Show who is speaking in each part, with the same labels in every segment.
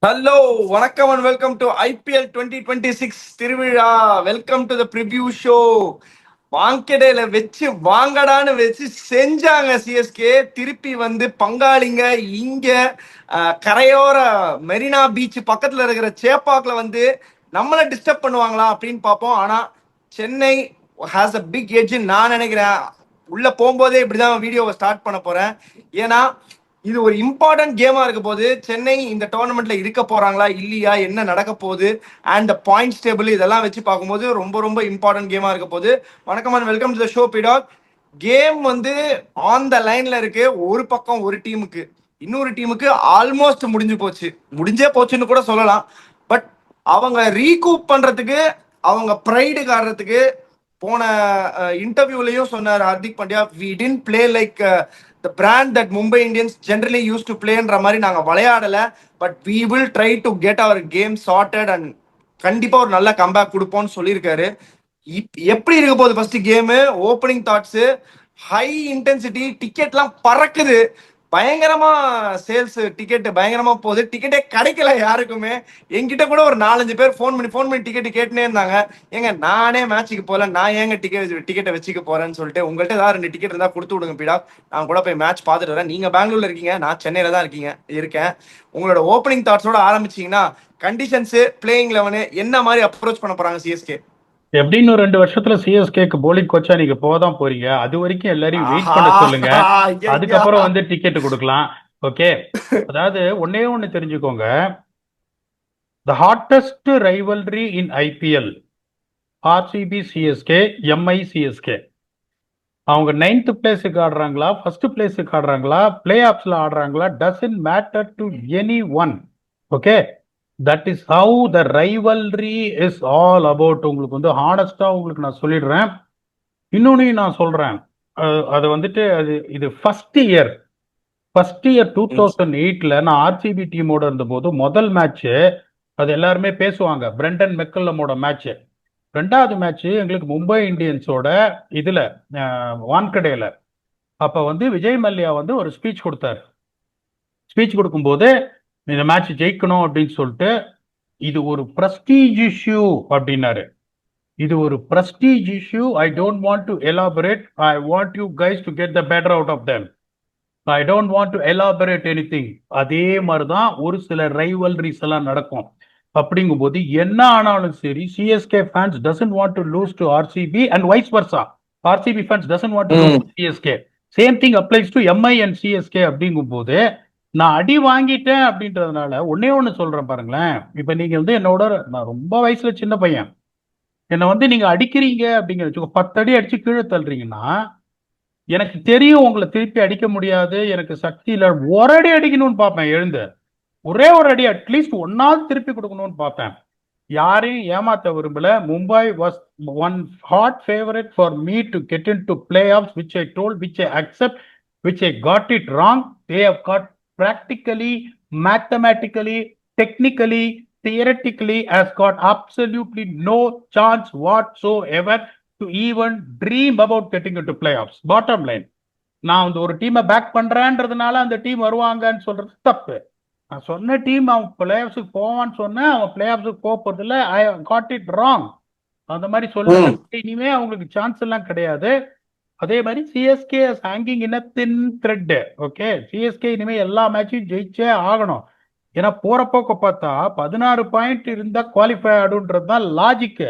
Speaker 1: Hello வணக்கம் and welcome to IPL 2026 திருவிழா. Welcome to the preview show. வாங்கடையில வச்சு வாங்கடான்னு வச்சு செஞ்சாங்க சிஎஸ்கே. திருப்பி வந்து பங்காளிங்க இங்க கரையோர மெரினா பீச் பக்கத்துல இருக்கிற சேப்பாக்ல வந்து நம்மளை டிஸ்டர்ப் பண்ணுவாங்களா அப்படின்னு பார்ப்போம். ஆனா Chennai has a big edge நான் நினைக்கிறேன். உள்ள போகும்போதே இப்படிதான் வீடியோவை ஸ்டார்ட் பண்ண போறேன். ஏன்னா இது ஒரு இம்பார்ட்டன்ட் கேமா இருக்க போது. சென்னை இந்த டோர்னமெண்ட்ல இருக்க போறாங்களா இல்லையா, என்ன நடக்க போகுது, அண்ட் பாயிண்ட்ஸ் டேபிள் இதெல்லாம் வச்சு பார்க்கும்போது ரொம்ப ரொம்ப இம்பார்ட்டன்ட் கேமா இருக்க போது. வணக்கம் and welcome to the show பிடாக். கேம் வந்து ஆன் த லைன்ல இருக்கு. ஒரு பக்கம் ஒரு டீமுக்கு, இன்னொரு டீமுக்கு ஆல்மோஸ்ட் முடிஞ்சு போச்சு, முடிஞ்சே போச்சுன்னு கூட சொல்லலாம். பட் அவங்க ரீகூப் பண்றதுக்கு, அவங்க ப்ரைடு காட்டுறதுக்கு போன இன்டர்வியூலையும் சொன்னார் Hardik Pandya, we did play like the brand that Mumbai Indians generally use to பிளேன்ற மாதிரி நாங்கள் விளையாடல. But we will try to get our game started and கண்டிப்பா ஒரு நல்ல கம்பேக் கொடுப்போம்னு சொல்லியிருக்காரு. எப்படி இருக்க போகுது first game? Opening thoughts, high intensity, டிக்கெட்லாம் பறக்குது, பயங்கரமா சேல்ஸ், டிக்கெட் பயங்கரமா போகுது. டிக்கெட்டே கிடைக்கல யாருக்குமே. என்கிட்ட கூட ஒரு 4-5 பேர் ஃபோன் பண்ணி டிக்கெட் கேட்டுனே இருந்தாங்க. ஏங்க நானே மேட்சுக்கு போகல, நான் ஏங்க டிக்கெட்டை வச்சுக்க போறேன்னு சொல்லிட்டு, உங்கள்கிட்ட ஏதாவது 2 டிக்கெட் இருந்தா கொடுத்து விடுங்க பீடா, நான் கூட போய் மேட்ச் பார்த்துட்டு வரேன். நீங்க பெங்களூர்ல இருக்கீங்க, நான் சென்னையில தான் இருக்கேன். உங்களோட ஓப்பனிங் தாட்ஸோட ஆரம்பிச்சீங்கன்னா, கண்டிஷன்ஸ், பிளேயிங் லெவனு என்ன மாதிரி அப்ரோச் பண்ண போறாங்க சிஎஸ்கே?
Speaker 2: எப்படின்னு ஒரு 2 வருஷத்துல சிஎஸ்கேக்கு போலிங் கோச்சா நீங்க போதான் போறீங்க. அது வரைக்கும் எல்லாரையும் வெயிட் பண்ண சொல்லுங்க. அதுக்கப்புறம் வந்து டிக்கெட் கொடுக்கலாம். ஓகே, அதாவது ஒன்னே ஒண்ணு தெரிஞ்சுக்கோங்க. The hottest rivalry in IPL RCB CSK, MI CSK. அவங்க 9th பிளேஸுக்கு ஆடுறாங்களா, ஃபர்ஸ்ட் பிளேஸுக்கு ஆடுறாங்களா, பிளே ஆஃப்ஸ்ல ஆடுறாங்களா, doesn't matter to anyone. Okay, that is how the rivalry is all about. உங்களுக்கு வந்து ஹானஸ்டா உங்களுக்கு நான் சொல்லிடுறேன். இன்னொன்னு நான் சொல்றேன், அது வந்துட்டு இது ஃபர்ஸ்ட் இயர் 2008ல நான் ஆர்சிபி டீமோட இருந்தபோது முதல் மேட்ச் அது எல்லாருமே பேசுவாங்க, பிரெண்டன் மெக்கல்லமோட மேட்ச். ரெண்டாவது மேட்ச் எங்களுக்கு மும்பை இந்தியன்ஸோட இதுல வான்கடேல. அப்ப வந்து விஜய் மல்லையா வந்து ஒரு ஸ்பீச் கொடுத்தாரு. ஸ்பீச் கொடுக்கும்போது இந்த மேட்ச் ஜெயிக்கணும் அப்படின்னு சொல்லிட்டு, இது ஒரு பிரஸ்டீஜ் இஷ்யூ அப்படின்னாரு. இது ஒரு prestige issue. I don't want to elaborate. I want you guys to get the better out of them. I don't want to elaborate anything. அதே மாதிரிதான் ஒரு சில ரைவல்ரிஸ் எல்லாம் நடக்கும். அப்படிங்கும்போது என்ன ஆனாலும் சரி, CSK fans doesn't want to lose to RCB and vice versa. RCB fans doesn't want to lose to CSK. Same thing applies to Mi and CSK. அப்படிங்கும்போது நான் அடி வாங்கிட்டேன் அப்படின்றதுனால ஒன்னே ஒண்ணு சொல்றேன் பாருங்களேன். இப்ப நீங்க வந்து என்னோட, நான் ரொம்ப வயசுல சின்ன பையன், என்னை வந்து நீங்க அடிக்கிறீங்க அப்படிங்கிற 10 அடி அடிச்சு கீழே தள்ளுறீங்கன்னா, எனக்கு தெரியும் உங்களை திருப்பி அடிக்க முடியாது, எனக்கு சக்தி இல்லை, ஒரு அடி அடிக்கணும்னு பார்ப்பேன். எழுந்து ஒரே ஒரு அடி அட்லீஸ்ட் ஒன்னாவது திருப்பி கொடுக்கணும்னு பார்ப்பேன். யாரையும் ஏமாத்த விரும்பல. Mumbai was one hot favourite for me to get in to play off, which I told, which I accept, which I got it wrong. They have got practically, mathematically, technically, theoretically has got absolutely no chance whatsoever to even dream about getting into playoffs. Bottom line, நான் வந்து ஒரு டீமை back பண்றேன்றதுனால அந்த team வருவாங்கன்னு சொல்றது தப்பு. நான் சொன்ன டீம் அவன் பிளே ஆஃப்ஸுக்கு போவான்னு சொன்னேன், அவன் பிளே ஆஃப்ஸுக்கு போக போறதில்ல. ஐ காட் இட் ராங். அந்த மாதிரி சொல்ல இனிமே அவங்களுக்கு சான்ஸ் எல்லாம் கிடையாது. அதே மாதிரி CSK hanging in a thin thread. Okay, CSK இனிமே எல்லா மேட்சையும் ஜெயிச்சே ஆகணும். ஏன்னா போற போக்க பார்த்தா 16 பாயிண்ட் இருந்தா குவாலிஃபை ஆடுன்றது தான் லாஜிக்.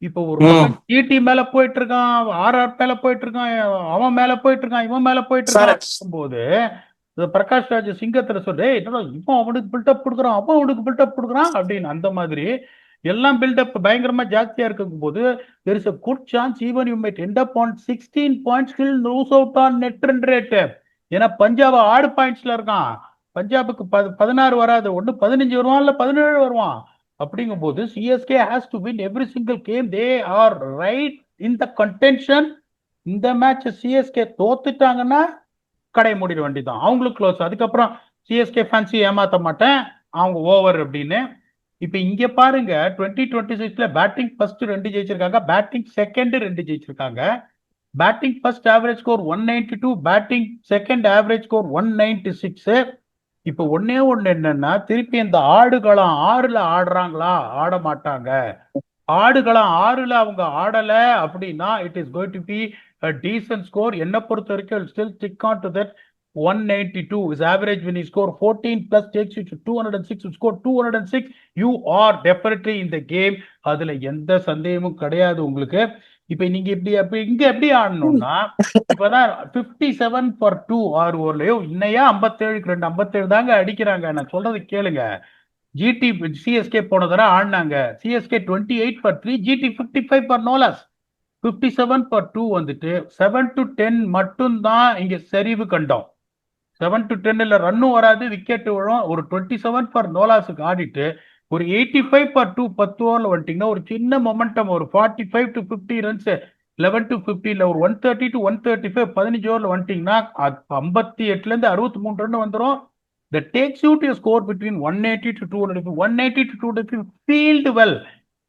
Speaker 2: இப்போ ஒரு ஜிடி மேல போயிட்டு இருக்கான், ஆர்ஆர் மேல போயிட்டு இருக்கான், அவன் மேல போயிட்டு இருக்கான், இவன் மேல போயிட்டு இருக்கான் போது பிரகாஷ் ராஜ் சிங்கத்துல சொல்லு, இவன் அவனுக்கு பில்டப் கொடுக்குறான், அவன் அவனுக்கு பில்டப் கொடுக்குறான் அப்படின்னு. அந்த மாதிரி எல்லாம் பில்டப் பயங்கரமா ஜாஸ்தியா இருக்கும் போது there is a good chance even you might end up on 16 points, still lose out on net run rate. ஏன்னா பஞ்சாப் ஆடு பாயிண்ட்ஸ்ல இருக்கான். பஞ்சாபுக்கு 16 வராது, ஒன்னு 15 வருவான், இல்ல 17 வருவான். அப்படிங்கும் போது CSK has to win every single game. They are right in the contention. இந்த மேட்ச் சிஎஸ்கே தோத்துட்டாங்கன்னா கடை மூடிட வேண்டியதான், அவங்களுக்கு க்ளோஸ். அதுக்கப்புறம் சிஎஸ்கே ஃபேன்சி ஏமாத்த மாட்டேன், அவங்க ஓவர் அப்படின்னு. இப்ப இங்க பாருங்க, 2026ல பேட்டிங் ஃபர்ஸ்ட் 2 ஜெயிச்சிருக்காங்க, பேட்டிங் செகண்ட் 2 ஜெயிச்சிருக்காங்க. Batting first average score 192, batting second average score 196. இப்ப ஒண்ணே ஒண்ணு என்னன்னா, திருப்பி இந்த ஆடுகளம் 6ல ஆடுறாங்களா ஆட மாட்டாங்க. ஆடுகளம் 6ல அவங்க ஆடல அப்படின்னா it is going to be a decent score. என்ன பொறுத்த வரைக்கும் I'll still stick on to that 192 is average. When you score 14 plus takes you to 206, you score 206, you are definitely in the game. அதுல எந்த சந்தேகமும் கிடையாது உங்களுக்கு. இப்ப நீங்க இப்படி அப்ப இங்க எப்படி ஆடணும்னா, இப்பதான் 57 for 2 ஆறு ஓவர்லயோ இன்னையா 57க்கு 2 57 தாங்க அடிக்கிறாங்க. நான் சொல்றது கேளுங்க. ஜிடி சிஎஸ்கே போன தடவை ஆடினாங்க. CSK 28 for 3, GT 55 for no loss. 57 for 2 வந்துட்டு 7 to 10 மட்டும்தான் இங்க சரிவு கண்டோம். 7 to 10ல ரன்னும் வராது, விக்கெட் விழும். ஒரு 27 for no lossக்கு ஆடிட்டு ஒரு 85 for 2 10 ஓவர்ல வந்துட்டீங்கன்னா ஒரு சின்ன மொமெண்டம், ஒரு 45 to 50 ரன்ஸ் 11 to 15ல ஒரு 130 to 135 15 ஓவர்ல வந்துட்டீங்கன்னா 58ல இருந்து 63 ரன் வந்துடும். That takes you to a score between 180 to 200, 180 to 200 field well.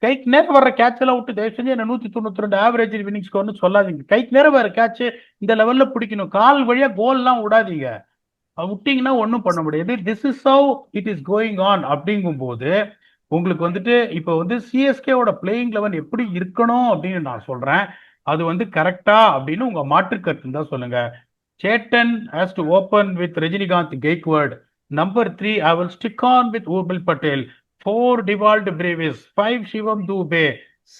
Speaker 2: கைக்கு நேரம் வர்ற கேட்ச் எல்லாம் விட்டு தயவு செஞ்சு என்ன 192 ஆவரேஜ் வின்னிங் ஸ்கோர்னு சொல்லாதீங்க. கைக்கு நேரம் வர கேட்ச் இந்த லெவல்ல பிடிக்கணும். கால் வழியா கோல் எல்லாம் விடாதீங்க. விட்டீங்கன்னா ஒன்றும் பண்ண முடியாது. This is how it is going on. அப்படிங்கும் போது உங்களுக்கு வந்துட்டு இப்போ வந்து சிஎஸ்கேவோட பிளேயிங் லெவன் எப்படி இருக்கணும் அப்படின்னு நான் சொல்றேன். அது வந்து கரெக்டா அப்படின்னு உங்க மாற்று கருத்து தான் சொல்லுங்க. Chetan has to open with Rajinikanth Gaikwad. Number 3, I will stick on with Urmil Patel. 4, Devald Brevis. 5, Shivam Dubey.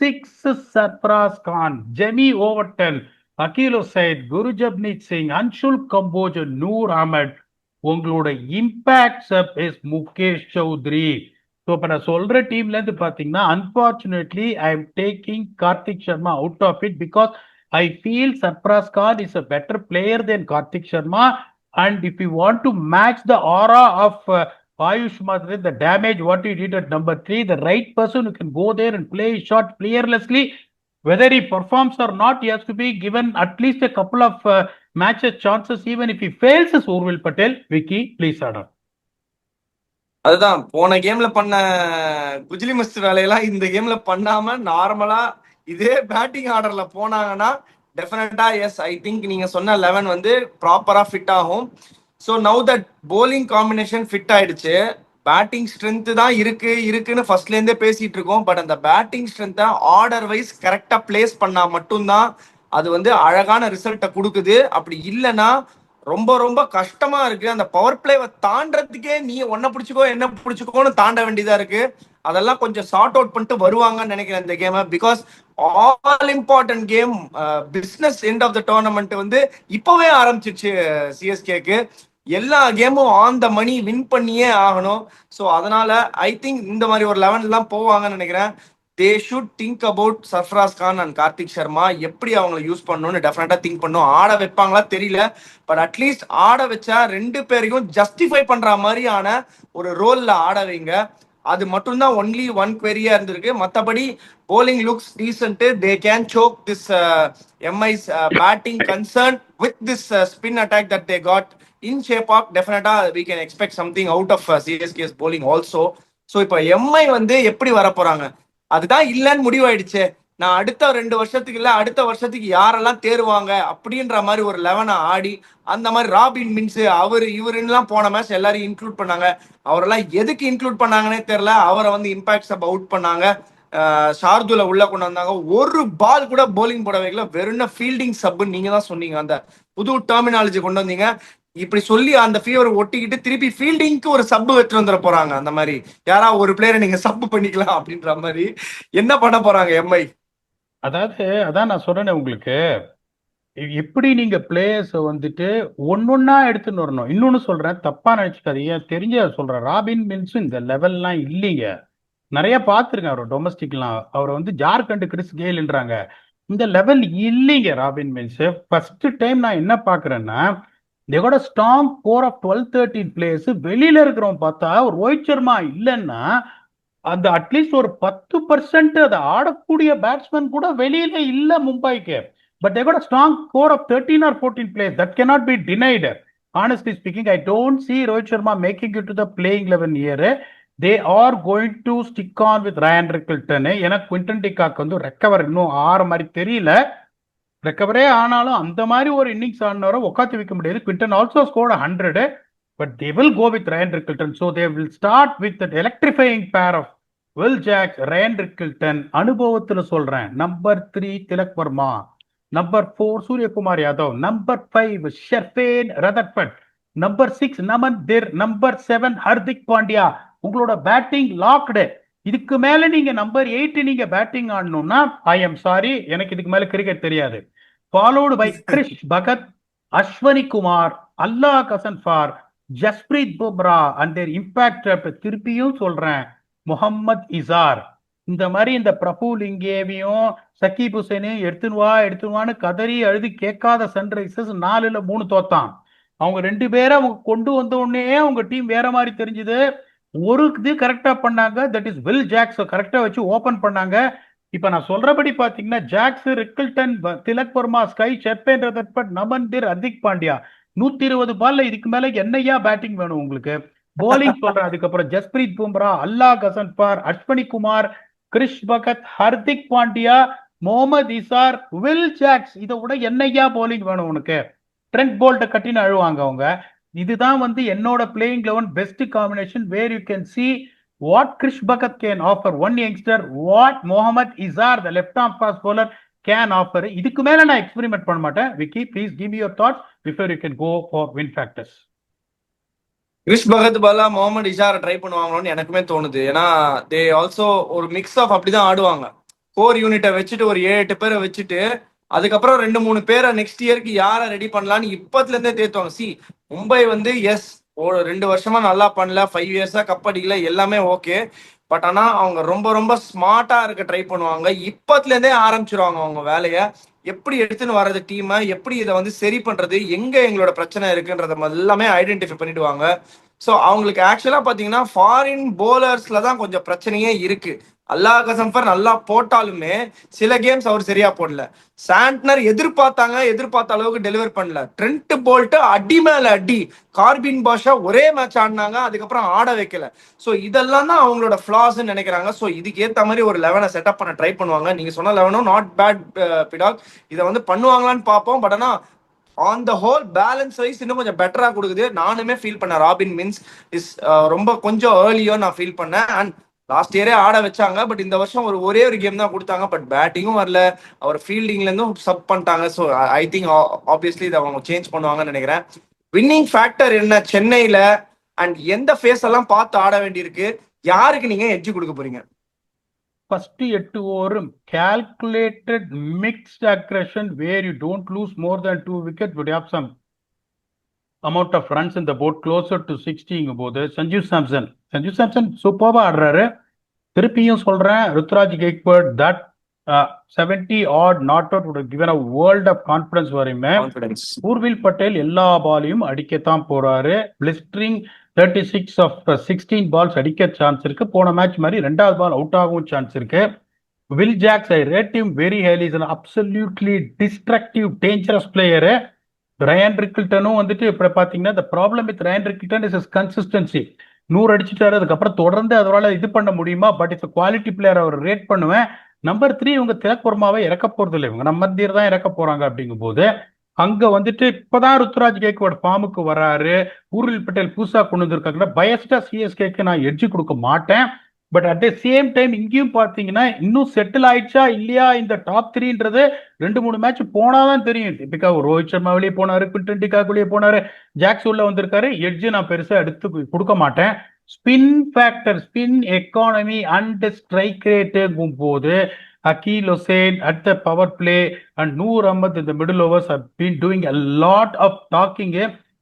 Speaker 2: 6, Sarfaraz Khan. Jemmy Overton. Akil Said. Gurujabneet Singh. Anshul Kamboj. Noor Ahmed. உங்களோட impact sub is Mukesh Choudhary. So இப்போ நான் சொல்ற டீம்ல இருந்து பார்த்தீங்கன்னா unfortunately I am taking Karthik Sharma out of it because I feel Sarfaraz Khan is a better player than Karthik Sharma. And if you want to match the aura of Ayush Madre, the damage what he did at number 3, the right person who can go there and play shot fearlessly, whether he performs or not, he has to be given at least a couple of matches chances. Even if he fails, is Urmil Patel. Vicky, please add on.
Speaker 1: அதுதான் போன கேம்ல பண்ண குஜிலி மஸ்து வேலையெல்லாம் இந்த கேம்ல பண்ணாம நார்மலா இதே பேட்டிங் ஆர்டர்ல போனாங்கன்னா டெஃபினட்டா எஸ் ஐ திங்க் நீங்க சொன்ன 11 வந்து ப்ராப்பரா ஃபிட் ஆகும். So now that bowling combination fit ஆயிடுச்சு. பேட்டிங் ஸ்ட்ரென்த் தான் இருக்குன்னு ஃபர்ஸ்ட்ல இருந்தே பேசிட்டு இருக்கோம். பட் அந்த பேட்டிங் ஸ்ட்ரென்த்தை ஆர்டர் வைஸ் கரெக்டா பிளேஸ் பண்ணா மட்டும்தான் அது வந்து அழகான ரிசல்ட்டை கொடுக்குது. அப்படி இல்லைன்னா ரொம்ப ரொம்ப கஷ்டமா இருக்கு. அந்த பவர் பிளேவை தாண்டறதுக்கே நீ ஒன்ன பிடிச்சிக்கோ என்ன பிடிச்சிக்கோன்னு தாண்ட வேண்டியதா இருக்கு. அதெல்லாம் கொஞ்சம் சார்ட் அவுட் பண்ணிட்டு வருவாங்கன்னு நினைக்கிறேன் இந்த கேமை. Because all important game business end of the tournament வந்து இப்பவே ஆரம்பிச்சிருச்சு சிஎஸ்கேக்கு. எல்லா கேமும் ஆன் த மணி வின் பண்ணியே ஆகணும். ஸோ அதனால ஐ திங்க் இந்த மாதிரி ஒரு 11 எல்லாம் போவாங்கன்னு நினைக்கிறேன். They should think about Sarfaraz Khan and Karthik Sharma எப்படி அவங்களை யூஸ் பண்ணணும்னு டெஃபினட்டா திங்க் பண்ணும். ஆட வைப்பாங்களா தெரியல, பட் அட்லீஸ்ட் ஆட வச்சா 2 பேரையும் ஜஸ்டிஃபை பண்ற மாதிரியான ஒரு ரோல்ல ஆட வைங்க. அது மட்டும்தான் ஒன்லி ஒன் குவெரியா இருந்திருக்கு. மற்றபடி bowling looks decent. They can choke this MI's batting concern with this spin attack that they got in shape up. Definitely we can expect something out of CSK's bowling also. So இப்போ Mi வந்து எப்படி வர போறாங்க அதுதான் இல்லைன்னு முடிவாயிடுச்சு. நான் அடுத்த 2 வருஷத்துக்கு இல்ல அடுத்த வருஷத்துக்கு யாரெல்லாம் தேருவாங்க அப்படின்ற மாதிரி ஒரு 11 ஆடி அந்த மாதிரி ராபின் மின்ஸ் இவருலாம் போன மேட்ச் எல்லாரையும் இன்க்ளூட் பண்ணாங்க. அவரெல்லாம் எதுக்கு இன்க்ளூட் பண்ணாங்கன்னே தெரியல. அவரை வந்து இம்பாக்ட் சப் அவுட் பண்ணாங்க. ஷார்துல உள்ள கொண்டு வந்தாங்க. ஒரு பால் கூட போலிங் போட வைக்கல. வெறும் ஃபீல்டிங் சப் நீங்க தான் சொன்னீங்க. அந்த புது டெர்மினாலஜி கொண்டு வந்தீங்க. இப்படி சொல்லி அந்த ஃபீவர் ஒட்டிக்கிட்டு திருப்பி ஃபீல்டிங்க்கு ஒரு சப் வச்சு வந்துட போறாங்க. அந்த மாதிரி யாரா ஒரு பிளேயரை நீங்க சப் பண்ணிக்கலாம் அப்படின்ற மாதிரி என்ன பண்ண போறாங்க எம்ஐ?
Speaker 2: அதாவது அதான் நான் சொல்றேன் உங்களுக்கு, எப்படி நீங்க பிளேயர்ஸ் வந்துட்டு ஒன்னொன்னா எடுத்துன்னு வரணும். இன்னொன்னு சொல்றேன், தப்பா நினைச்சுக்காதீங்க, தெரிஞ்ச சொல்றேன். ராபின் மில்ஸும் இந்த லெவல்லாம் இல்லைங்க. நிறைய பார்த்துருக்கேன் அவர் டொமஸ்டிக்லாம். அவர் வந்து ஜார்க்கண்ட் கிறிஸ் கெயில்ன்றாங்க. இந்த லெவல் இல்லைங்க ராபின் மில்ஸ். ஃபர்ஸ்ட் டைம் நான் என்ன பாக்குறேன்னா they got a strong core of 12-13 players. வெளியில இருக்கிறவங்க பார்த்தா ஒரு ரோஹித் சர்மா இல்லைன்னா அந்த அட்லீஸ்ட் ஒரு 10% அதை ஆடக்கூடிய பேட்ஸ்மேன் கூட வெளியில இல்ல மும்பைக்கு. But they got a strong core of 13 or 14 players that cannot be denied. Honestly speaking, I don't see Rohit Sharma making it to the playing 11 here. They are going to stick on with Ryan Rickelton. எனக்கு Quinton de Kock வந்து recover இன்னும் ஆற மாதிரி தெரியல. ரெக்கவரே ஆனாலும் அந்த மாதிரி ஒரு இன்னிங்ஸ் ஆடினவரை உட்காந்து வைக்க முடியாது. Quinton also scored 100. but they will go with Ryan Rickelton. So they will start with that electrifying pair of Will Jacks, Ryan Rickelton. அனுபவத்துல சொல்றேன். Number 3 Tilak Varma, number 4 Suryakumar Yadav, number 5 Sherfane Rutherford, number 6 Naman Dhir, number 7 Hardik Pandya. உங்களோட batting locked. இதுக்கு மேல நீங்க number 8 நீங்க batting ஆடணும்னா I am sorry, எனக்கு இதுக்கு மேல கிரிக்கெட் தெரியாது. Followed by Krish Bhagat, Ashwani Kumar, Allah Ghazanfar, Jasprit Bumrah and their impact. திருப்பியும் சொல்றேன், முகம்மது இசார். இந்த மாதிரி இந்த பிரபுல் இங்கேவியும் சக்கீப் ஹுசைனையும் எடுத்துனுவான்னு கதறி அழுது கேட்காத சன்ரைசர்ஸ் 4-3 தோத்தான். அவங்க 2 பேரை அவங்க கொண்டு வந்த உடனே அவங்க டீம் வேற மாதிரி தெரிஞ்சுது. ஒரு இது கரெக்டா பண்ணாங்க, தட் இஸ் வில் ஜாக்ஸ் கரெக்டா வச்சு ஓபன் பண்ணாங்க. இப்ப நான் சொல்றபடி பாத்தீங்கன்னா ஜாக்ஸ், ரிக்கிள்டன், திலக் வர்மா, ஸ்கை, ஷெர்பேன் ரதர்ஃபர்ட், நமன் திர், ஹர்திக் பாண்டியா. 120 பால்ல இதுக்கு மேல என்னையா பேட்டிங் வேணும் உங்களுக்கு? போலிங் சொல்றேன். அதுக்கப்புறம் ஜஸ்பிரீத் பும்ரா, அல்லாஹ் கசன்ஃபார், அஸ்வனி குமார், கிரிஷ் பகத், ஹர்திக் பாண்டியா, முகமது இசார், வில் ஜாக்ஸ். இதை விட என்னையா போலிங் வேணும் உனக்கு? ட்ரெண்ட் போல்ட்டை கட்டின்னு அழுவாங்க அவங்க. இதுதான் வந்து என்னோட playing 11 best combination, where you can see what Krish Bhagat can offer one youngster, what Mohammed Izhar the left arm fast bowler can offer. இதுக்கு மேல நான் எக்ஸ்பெரிமெண்ட் பண்ண மாட்டேன். Vicky, please give me your thoughts before you can go for win factors.
Speaker 1: Krish Bhagat பாலா முகமது இஷாரை try பண்ணுவாங்களோன்னு எனக்குமே தோணுது. ஏன்னா தே ஆல்சோ ஒரு மிக்ஸ் ஆஃப் அப்படிதான் ஆடுவாங்க. கோர் யூனிட்டை வச்சுட்டு ஒரு 7-8 பேரை வச்சுட்டு அதுக்கப்புறம் 2-3 பேரை நெக்ஸ்ட் இயருக்கு யாரை ரெடி பண்ணலான்னு இப்பத்துல இருந்தே தேத்துவாங்க. மும்பை வந்து எஸ் 2 வருஷமா நல்லா பண்ணல, 5 இயர்ஸா கப் அடிக்கல, எல்லாமே ஓகே. பட் ஆனா அவங்க ரொம்ப ரொம்ப ஸ்மார்ட்டா இருக்க ட்ரை பண்ணுவாங்க. இப்பத்துல இருந்தே ஆரம்பிச்சிருவாங்க அவங்க வேலையை. எப்படி எடுத்துன்னு வர்றது டீமை, எப்படி இதை வந்து சரி பண்றது, எங்க எங்களோட பிரச்சனை இருக்குன்றத எல்லாமே ஐடென்டிஃபை பண்ணிடுவாங்க. ஸோ அவங்களுக்கு ஆக்சுவலா பாத்தீங்கன்னா ஃபாரின் போலர்ஸ்ல தான் கொஞ்சம் பிரச்சனையே இருக்கு. அல்லாஹ் கசம்பர் நல்லா போட்டாலுமே சில கேம்ஸ் அவர் சரியா போடல. சாண்ட்னர் எதிர்பார்த்த அளவுக்கு டெலிவர் பண்ணல. ட்ரெண்ட் போல்ட் அடி மேல அடி, கார்பின் பாஷா ஒரே மேட்ச் ஆடினாங்க, அதுக்கப்புறம் ஆட வைக்கல. ஸோ இதெல்லாம் தான் அவங்களோட ஃபிளாஸ் நினைக்கிறாங்க. ஸோ இதுக்கு ஏற்ற மாதிரி ஒரு 11 செட்டப் பண்ண ட்ரை பண்ணுவாங்க. நீங்க சொன்ன 11 நாட் பேட் பிடாக். இதை வந்து பண்ணுவாங்களான்னு பார்ப்போம். பட் ஆனா on the whole balance wise இன்னும் கொஞ்சம் பெட்டரா கொடுக்குது. நானுமே ஃபீல் பண்ணேன் ராபின் மின்ஸ் இஸ் ரொம்ப கொஞ்சம் ஏர்லியோ நான் ஃபீல் பண்ணேன். அண்ட் லாஸ்ட் இயரே ஆட வச்சாங்க. பட் இந்த வருஷம் ஒரே ஒரு கேம் தான் கொடுத்தாங்க. பட் பேட்டிங்கும் வரல, அவர் ஃபீல்டிங்ல இருந்தும் சப் பண்ணிட்டாங்க. ஸோ ஐ திங்க் ஆப்வியஸ்லி இதை அவங்க சேஞ்ச் பண்ணுவாங்கன்னு நினைக்கிறேன். வின்னிங் ஃபேக்டர் என்ன சென்னையில, அண்ட் எந்த ஃபேஸ் எல்லாம் பார்த்து ஆட வேண்டியிருக்கு, யாருக்கு நீங்க எட்ஜ் கொடுக்க போறீங்க?
Speaker 2: First 8 ஓவரும் calculated mixed aggression where you don't lose more than 2 wickets but you have some amount of runs in the board closer to 60 போது சஞ்சு சாம்சன் சூப்பர்வா ஆடுறாரு. திருப்பியும் சொல்றேன், Ruturaj Gaikwad that 70 odd not out would have given a world of confidence வரையுமே. ஊர்வில் பட்டேல் எல்லா பாலையும் அடிக்கத்தான் போறாரு. Blistering 36 of 16 balls அடிக்க சான்ஸ் இருக்கு. போன மேட்ச் மாதிரி 2வது பால் அவுட் ஆகவும் சான்ஸ் இருக்கு. Will Jacks I rate him very highly, is an absolutely destructive dangerous player. Ryan ரிக்கிள்டனும் வந்துட்டு இப்ப பாத்தீங்கன்னா the problem with Ryan Rickelton is his consistency. 100 அடிச்சுட்டாரு, அதுக்கப்புறம் தொடர்ந்து அதனால இது பண்ண முடியுமா? பட் இட்ஸ் குவாலிட்டி பிளேயர், அவர் ரேட் பண்ணுவேன். நம்பர் 3 இவங்க திலக் வர்மாவை இறக்க போறது இல்லை, இவங்க நம்ம மத்தியர் தான் இறக்க போறாங்க. அப்படிங்கும் போது அங்க வந்துட்டு இப்பதான் ருத்ராஜ் கெய்க்வாட் ஃபார்முக்கு வராரு. ஊர்வில் பட்டேல் புதுசா கொண்டு வந்திருக்காங்க. பயஸ்டா சிஎஸ்கேக்கு நான் எட்ஜ் கொடுக்க மாட்டேன். But at the same time இங்கேயும் பாத்தீங்கன்னா இன்னும் செட்டில் ஆயிடுச்சா இல்லையா இந்த டாப் 3ன்றது 2-3 மேட்ச் போனாதான் தெரியும். டிபிகா ரோஹித் சர்மா வெளியே போனாரு, குவிண்டன் டிகாக் வெளியே போனாரு, ஜாக்ஸ் உள்ள வந்திருக்காரு. எட்ஜ் நான் பெருசா எடுத்து கொடுக்க மாட்டேன். Spin factor, spin economy and strike ரேட்டுங்கும் போது Akeal Hosein at the power play and Noor Ahmed in the middle overs have been doing a lot of talking.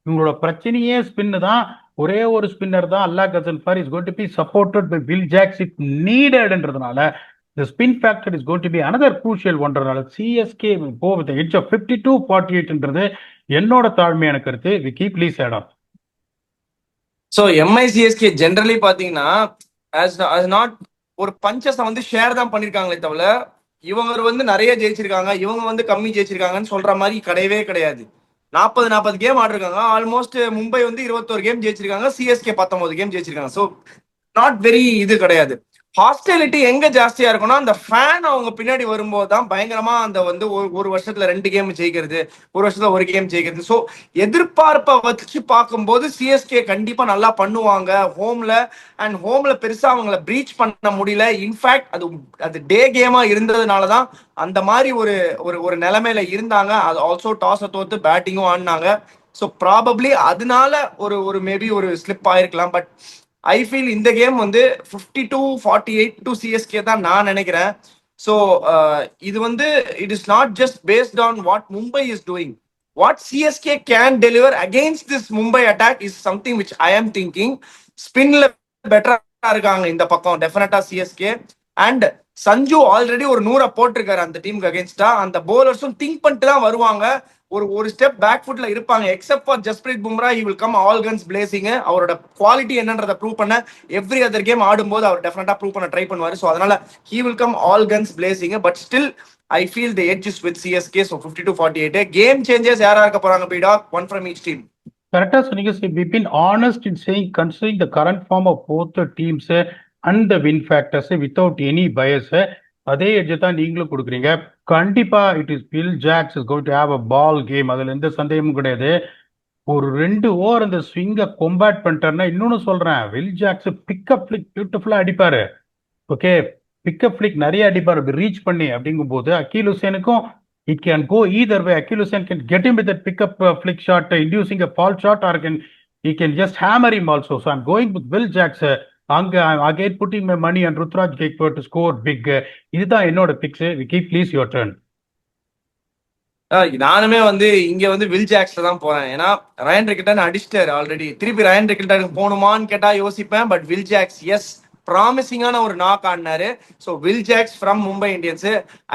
Speaker 2: இவங்களோட பிரச்சனையே ஸ்பின் தான். ஒரே ஒரு ஸ்பின்னர் தான் Allah Ghazanfar is going to be supported by Will Jacks it நீடட்ன்றதுனால the spin factor is going to be another crucial ஒன்றனால CSK will go with the edge of 52-48ன்றது என்னோட தாழ்மையான கருத்து. Vicky, please add on.
Speaker 1: So MI CSK generally பாத்தீங்கன்னா as not ஒரு punches வந்து share தான் பண்ணிருக்காங்களே தவிர இவங்க வந்து நிறைய ஜெயிச்சிருக்காங்க, இவங்க வந்து கம்மி ஜெயிச்சிருக்காங்கன்னு சொல்ற மாதிரி கிடையவே கிடையாது. 40 கேம் ஆடிருக்காங்க. ஆல்மோஸ்ட் மும்பை வந்து 21 கேம் ஜெயிச்சிருக்காங்க, சிஎஸ்கே 19 கேம் ஜெயிச்சிருக்காங்க. ஸோ நாட் வெரி இது கிடையாது. ஹாஸ்டிலிட்டி எங்க ஜாஸ்தியா இருக்கும்னா அந்த ஃபேன் அவங்க பின்னாடி வரும்போது தான் பயங்கரமா அந்த வந்து ஒரு வருஷத்துல 2 கேம் ஜெயிக்கிறது, ஒரு வருஷத்துல ஒரு கேம் ஜெயிக்கிறது. ஸோ எதிர்பார்ப்பை வச்சு பார்க்கும்போது சிஎஸ்கே கண்டிப்பா நல்லா பண்ணுவாங்க ஹோம்ல. அண்ட் ஹோம்ல பெருசா அவங்கள பிரீச் பண்ண முடியல. இன்ஃபேக்ட் அது அது டே கேமா இருந்ததுனால தான் அந்த மாதிரி ஒரு ஒரு ஒரு நிலைமையில இருந்தாங்க. அது ஆல்சோ டாஸை தோத்து பேட்டிங்கும் ஆடினாங்க. ஸோ ப்ராபப்ளி அதனால ஒரு ஒரு மேபி ஒரு ஸ்லிப் ஆயிருக்கலாம். பட் ஐ ஃபீல் இந்த கேம் வந்து 52-48 டு சிஎஸ்கே தான் நான் நினைக்கிறேன். ஸோ இது வந்து it is not just based on what Mumbai is doing. What CSK can deliver against this Mumbai attack is something which I ஆம் திங்கிங். ஸ்பின்ல பெட்டரா இருக்காங்க இந்த பக்கம் டெஃபினட்டா சிஎஸ்கே. அண்ட் சஞ்சு ஆல்ரெடி ஒரு 100 போட்டிருக்காரு அந்த டீமுக்கு அகேன்ஸ்டா. அந்த போலர்ஸும் திங்க் பண்ணிட்டு தான் வருவாங்க. ஒரு ஒரு ஸ்டெப் பேக் ஃபுட்ல இருப்பாங்க. Except for Jasprit Bumrah, he will come all guns blazing. அவரோட குவாலிட்டி என்னன்றதை ப்ரூவ் பண்ண எவ்ரி அதர் கேம் ஆடும்போது அவர் டெஃபினட்டா ப்ரூவ் பண்ண ட்ரை பண்ணுவாரு. ஸோ அதனால he will come all guns blazing. But still I feel the edge is with CSK. So 52-48 game changes யாரா இருக்க போறாங்க பீடா? One from each team.
Speaker 2: கரெக்டா சொன்னீங்க. we've been honest in saying considering the current form of both the teams and the win factors without any bias. அதே edge தான் நீங்களும் கொடுக்குறீங்க. கண்டிப்பா it is Will Jacks is going to have a ball game. அதுல எந்த சந்தேகமும் கிடையாது. ஒரு 2 ஓவர் அந்த ஸ்விங்கை கொம்பேட் பண்ணிட்டாருன்னா இன்னொன்னு சொல்றேன், வில் ஜாக்ஸ் பிக்கப் ஃபிளிக் பியூட்டிஃபுல்லா அடிப்பாரு. ஓகே, பிக்கப் ஃபிளிக் நிறைய அடிப்பார் அப்படி ரீச் பண்ணி. அப்படிங்கும் போது அக்கீல் ஹுசேனுக்கும் it can go either way. Akeal Hosein can get him with that pickup flick shot inducing a fall shot, or he can just hammer him also. So I'm going with Will Jacks. அங்க again putting my money on Rutraj Gaikwad to score big. இதுதான் என்னோட picks. Vicky please your turn.
Speaker 1: நானுமே வந்து இங்க வந்து Will ஜாக்ஸ்ல தான் போறேன். ஏன்னா ரயன் ரிக்கல்டன் அடிச்சிட்டாரு ஆல்ரெடி. திருப்பி ரயன் ரிக்கல்டனுக்கு போகணுமான்னு கேட்டா யோசிப்பேன். பட் வில் ஜாக்ஸ் எஸ், ப்ராமிசிங்கான ஒரு நாக் ஆடினாரு. So Will Jacks from Mumbai Indians.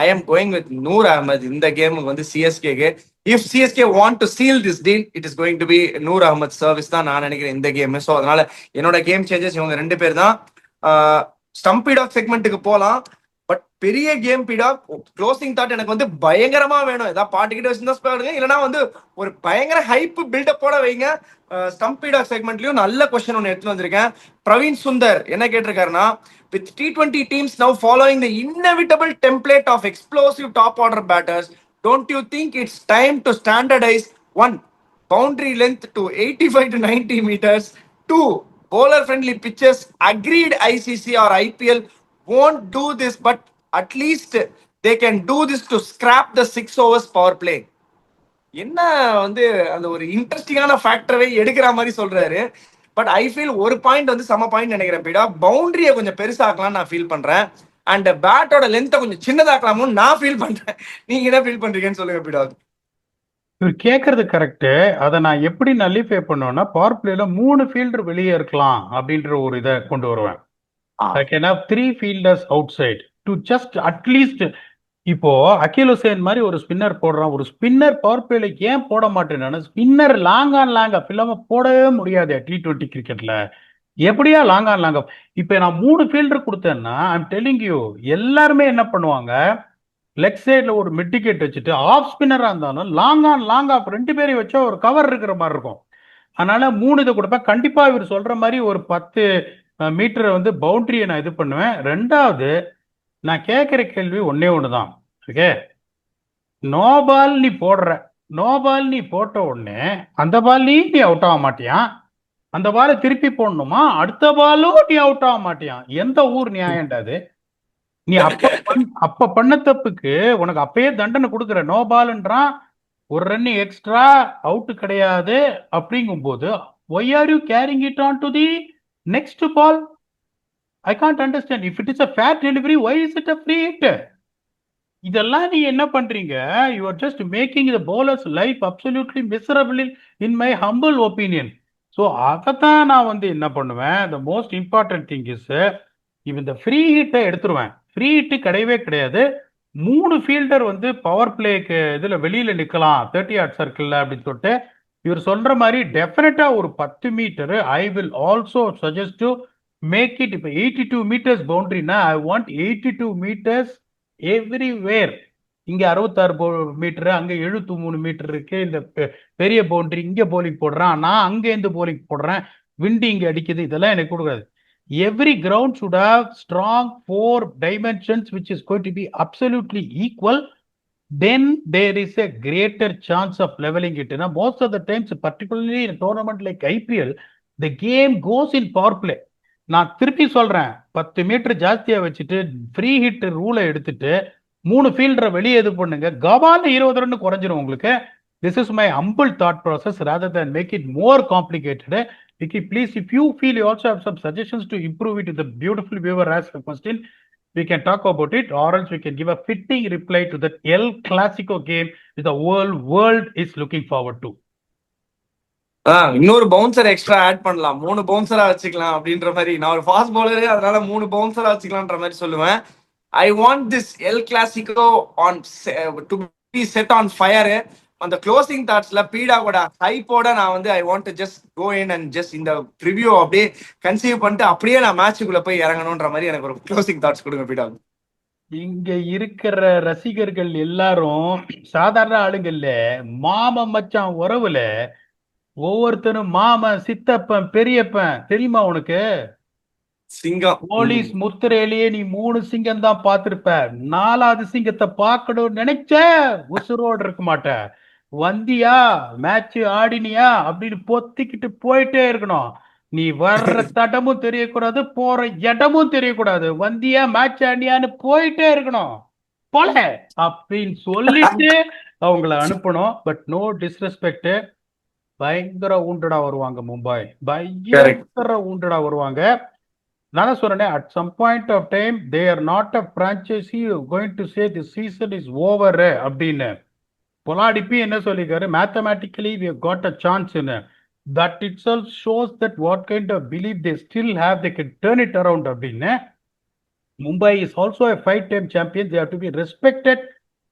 Speaker 1: I am going with Noor Ahmed இந்த கேமுக்கு வந்து சிஎஸ்கேக்கு. If CSK want to seal this deal, it is going to be Noor Ahmed service தான் நான் நினைக்கிறேன் இந்த கேம். ஸோ அதனால என்னோட கேம் சேஞ்சஸ் இவங்க 2 பேர் தான். ஸ்டம்பீட் ஆஃப் செக்மெண்ட்டுக்கு போகலாம். பட் பெரிய கேம் பீடா. க்ளோசிங் தாட் எனக்கு வந்து பயங்கரமா வேணும். ஏதாவது பாட்டுக்கிட்ட வச்சிருந்தா பாருங்க, இல்லைன்னா வந்து ஒரு பயங்கர ஹைப் பில்டப்போட வைங்க. ஸ்டம்ப் பீடா செக்மெண்ட்லயும் நல்ல கொஸ்டின் ஒன்று எடுத்து வந்திருக்கேன். பிரவீன் சுந்தர் என்ன கேட்டிருக்காருன்னா, with T20 teams now following the inevitable template of explosive top order batters, don't you think it's time to standardize 1. boundary length to 85 to 90 meters, 2. bowler friendly pitches? Agreed, ICC or IPL won't do this, but at least they can do this to scrap the 6 overs power play. என்ன வந்து அந்த ஒரு இன்ட்ரெஸ்டிங்கான ஃபேக்டரை எடுக்கிற மாதிரி சொல்றாரு. But I feel ஒரு point வந்து சம பாயிண்ட் நினைக்கிறேன் பீடா. பவுண்டரியை கொஞ்சம் பெருசாக்கலாம்னு நான் ஃபீல் பண்றேன். அண்ட் பேட்டோட லென்த்தை கொஞ்சம் சின்னதாக்கலாமுன்னு நான் ஃபீல் பண்றேன். நீங்க என்ன ஃபீல் பண்றீங்கன்னு சொல்லுங்க பீடா.
Speaker 2: இவர் கேட்கறது கரெக்டு. அதை நான் எப்படி நல்லிஃபை பண்ணுவேன்னா, பவர் பிளேல 3 ஃபீல்டர் வெளியே இருக்கலாம் அப்படின்ற ஒரு இதை கொண்டு வருவேன். I can have 3 fielders outside to just at least. இப்போ அகில் ஹுசேன் மாதிரி ஒரு ஸ்பின்னர் போடுறான். ஒரு ஸ்பின்னர் பவர் பிளேல ஏன் போட மாட்டேன்னு, ஸ்பின்னர் லாங் ஆன் லாங்கா இல்லாம போடவே முடியாது T20 கிரிக்கெட்ல. எப்படியா லாங் ஆன் லாங்கா? இப்ப நான் 3 ஃபீல்டர் கொடுத்தேன்னா ஐம் டெல்லிங் யூ, எல்லாருமே என்ன பண்ணுவாங்க, லெக் சைட்ல ஒரு மிட்டிகேட் வச்சுட்டு ஆஃப் ஸ்பின்னரா இருந்தாலும் லாங் ஆன் லாங் ஆஃப் 2 பேரையும் வச்சா ஒரு கவர் இருக்கிற மாதிரி இருக்கும். அதனால 3 இதை கொடுப்பேன். கண்டிப்பா இவர் சொல்ற மாதிரி ஒரு 10 மீட்டரை வந்து பவுண்டரியை நான் இது பண்ணுவேன். 2வது நான் கேட்கிற கேள்வி ஒன்னே ஒண்ணுதான். ஓகே, நோ பால் நீ போடுற, நோ பால் நீ போட்ட உடனே அந்த பால் நீ அவுட் ஆக மாட்டியான். அந்த பாலை திருப்பி போடணுமா, அடுத்த பாலும் நீ அவுட் ஆக மாட்டியான். எந்த ஊர் நியாயம்டாது? நீ அப்ப பண்ண தப்புக்கு உனக்கு அப்பயே தண்டனை கொடுக்குற. நோ பால்ன்றான், ஒரு ரன் எக்ஸ்ட்ரா, அவுட் கிடையாது. அப்படிங்கும் போது why are you carrying it on to the next ball? I can't understand. If it is a fair delivery, why is it a free hit? இதெல்லாம் நீ என்ன பண்றீங்க? You are just making the bowler's life absolutely miserable in my humble opinion. So அதைத்தான் நான் வந்து என்ன பண்ணுவேன், the most important thing is இந்த ஃப்ரீ ஹிட்டை எடுத்துருவேன். ஃப்ரீ ஹிட்டு கிடையவே கிடையாது. 3 ஃபீல்டர் வந்து பவர் பிளேக்கு இதுல வெளியில நிக்கலாம் 30 yard சர்க்கிள்ல அப்படின்னு சொல்லிட்டு இவர் சொல்ற மாதிரி டெஃபினட்டா ஒரு 10 meter. I will also suggest to make it. இப்போ 82 meters பவுண்டரினா ஐ வாண்ட் 82 meters எவ்ரிவேர். இங்க 66 மீட்டர், அங்க 73 மீட்டர் இருக்கு. இந்த பெரிய பவுண்டரி இங்க போலிங் போடுறான், நான் அங்க இருந்து போலிங் போடுறேன், விண்டு இங்க அடிக்குது. இதெல்லாம் எனக்கு கொடுக்காது. every ground should have strong 4 dimensions which is going to be absolutely equal. Then there is a greater chance of leveling it. Now, most of the times, particularly in a tournament like IPL, the game goes in power play. நான் திருப்பி சொல்றேன், 10 metre ஜாஸ்தியா வச்சுட்டு free hit ரூலை எடுத்துட்டு 3 ஃபீல்டரை வெளியே இது பண்ணுங்க, கபால 20 ரன் குறைஞ்சிரும் உங்களுக்கு. This is my humble thought process rather than make it more complicated. Vicky, please, if you feel you also have some suggestions to improve it, the beautiful viewer asked a question, we can talk about it, or else we can give a fitting reply to that El Clasico game which the world is looking forward to.
Speaker 1: இன்னொரு bouncer extra add பண்ணலாம், 3 பவுன்சரா வச்சுக்கலாம் அப்படின்ற மாதிரி. நான் ஒரு fast bowler, அதனால 3 பவுன்சரா வச்சுக்கலான்ற மாதிரி சொல்லுவேன். I want this El Clasico on to be set on fire. அந்த க்ளோசிங் தாட்ஸ்ல பீடாவோட ஹைப்போட நான் வந்து I want to just go in and just இந்த ரிவ்யூ அப்படியே கன்சீவ் பண்ணிட்டு அப்படியே நான் மேட்சுக்குள்ள போய் இறங்கணுன்ற மாதிரி எனக்கு ஒரு க்ளோசிங் தாட்ஸ் கொடுங்க பீடா.
Speaker 2: இங்க இருக்கிற ரசிகர்கள் எல்லாரும் சாதாரண ஆளுங்கள்ல, மாமன் மச்சான் உறவுல ஒவ்வொருத்தரும் மாமன், சித்தப்பன், பெரியப்பன். தெரியுமா உனக்கு?
Speaker 1: சிங்கம்
Speaker 2: போலீஸ் முத்திரையிலேயே நீ 3 சிங்கம் தான் பார்த்திருப்ப. 4வது சிங்கத்தை பார்க்கணும்னு நினைச்ச உசுரோடு இருக்க மாட்ட. வந்தியா, மேட்ச் ஆடினியா அப்படின்னு பொத்திக்கிட்டு போயிட்டே இருக்கணும். நீ வர்ற தடமும் தெரியக்கூடாது, போற இடமும் தெரியக்கூடாது. வந்தியா, மேட்ச் ஆடியான்னு போயிட்டே இருக்கணும். போல அப்படின்னு சொல்லிட்டு அவங்கள அனுப்பணும். பட் நோ டிஸ்ரெஸ்பெக்ட், பயங்கர ஊண்டடா வருவாங்க மும்பை, பயங்கர ஊண்டடா வருவாங்க. நான் சொல்றேன், at some point of time they are not a franchisee going to say the season is over அப்படின்னு. பொலாடிப்பி என்ன சொல்லிருக்காரு, mathematically we have got a chance in that itself shows that what kind of belief they still have, they can turn it around அப்படின்னு. Mumbai is also a 5-time champion, they have to be respected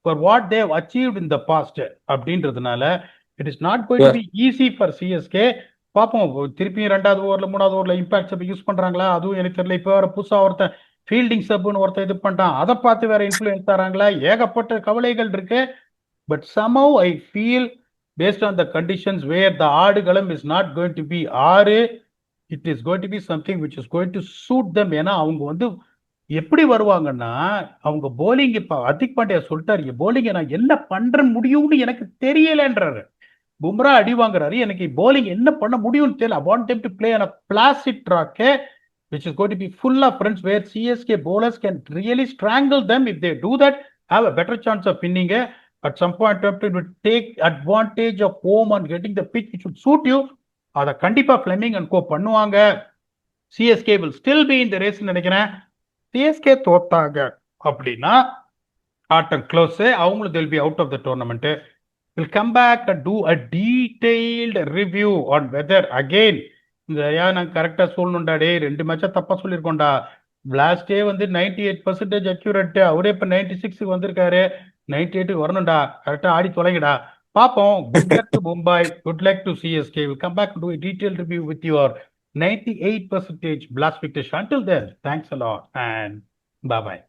Speaker 2: for what they have achieved in the past அப்படின்றதுனால it is not going to be easy for CSK. பார்ப்போம், திருப்பியும் 2வது ஓவர்ல 3வது ஓவர்ல impact sub use பண்றாங்களா, அதுவும் எனக்கு தெரியல. இப்போ வேற புதுசா ஒருத்தன் ஃபீல்டிங் சப்னு ஒருத்தன் இது பண்ணிட்டான், அதை பார்த்து வேற இன்ஃபுளுன்ஸ் தராங்களா, ஏகப்பட்ட கவலைகள் இருக்கு. But somehow I feel based on the conditions where the Aadukalam is not going to be 6, it is going to be something which is going to suit them. ஏன்னா அவங்க வந்து எப்படி வருவாங்கன்னா, அவங்க போலிங், இப்ப அதிக் பாண்டியா சொல்லிட்டாரு, போலிங் நான் என்ன பண்ற முடியும்னு எனக்கு தெரியலன்றாரு. பும்ரா அடி வாங்குறாரு, எனக்கு போலிங் என்ன பண்ண முடியும்னு தெரியல. I want them to play on a placid track which is going to be full of runs where CSK bowlers can really strangle them. If they do that, have a better chance of winning. At some point of time, will take advantage of home and getting the pitch which would suit you. அதை கண்டிப்பா Fleming and co பண்ணுவாங்க. CSK will still be in the race நினைக்கிறேன். CSK தோத்தாங்க அப்படின்னா ஆட்டம் close, அவங்களும் they'll be out of the tournament. We'll come back and do a detailed review on whether again இந்த நான் கரெக்டா சொல்லணும்டா, டே 2 மேட்சா தப்பா சொல்லியிருக்கோம்டா. லாஸ்டே வந்து 98% அக்யூரேட், அவரே இப்ப 96 வந்திருக்காரு, 98 வரணும்டா, கரெக்டா ஆடி தொலைங்கடா. பார்ப்போம். Good luck to Mumbai, good luck to CSK. We'll come back and do a detailed review with your 98% blast victory. Until then, thanks a lot and bye bye.